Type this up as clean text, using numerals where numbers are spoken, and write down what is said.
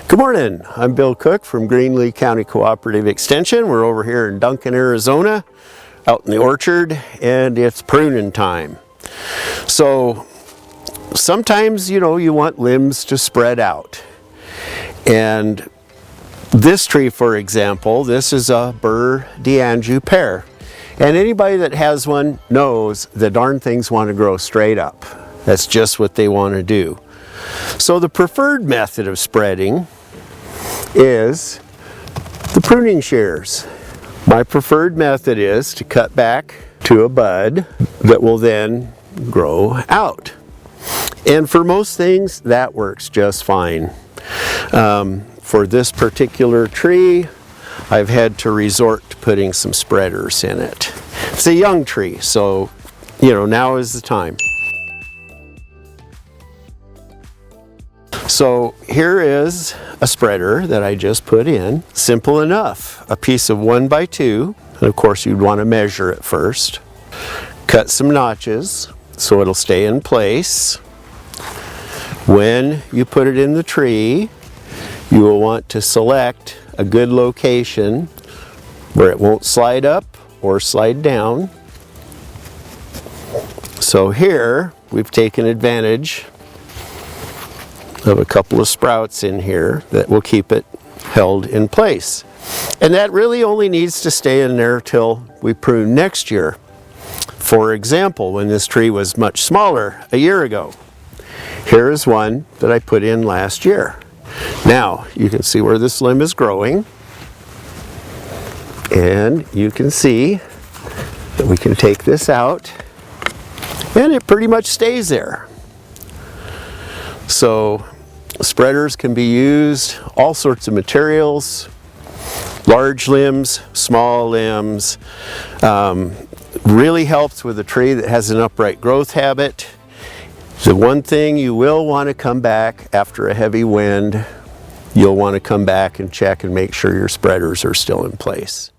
Good morning, I'm Bill Cook from Greenlee County Cooperative Extension. We're over here in Duncan, Arizona, out in the orchard, and it's pruning time. So sometimes, you want limbs to spread out. And this tree, for example, this is a Burr d'Anjou pear. And anybody that has one knows the darn things want to grow straight up. That's just what they want to do. So the preferred method of spreading is the pruning shears. My preferred method is to cut back to a bud that will then grow out. And for most things, that works just fine. For this particular tree, I've had to resort to putting some spreaders in it. It's a young tree, so now is the time. So here is a spreader that I just put in. Simple enough. A piece of 1 by 2, and of course you'd want to measure it first. Cut some notches so it'll stay in place. When you put it in the tree, you will want to select a good location where it won't slide up or slide down. So here we've taken advantage of a couple of sprouts in here that will keep it held in place. And that really only needs to stay in there till we prune next year. For example, when this tree was much smaller a year ago, here is one that I put in last year. Now you can see where this limb is growing, and you can see that we can take this out and it pretty much stays there. So spreaders can be used, all sorts of materials, large limbs, small limbs. Really helps with a tree that has an upright growth habit. The one thing you will want to come back after a heavy wind, you'll want to come back and check and make sure your spreaders are still in place.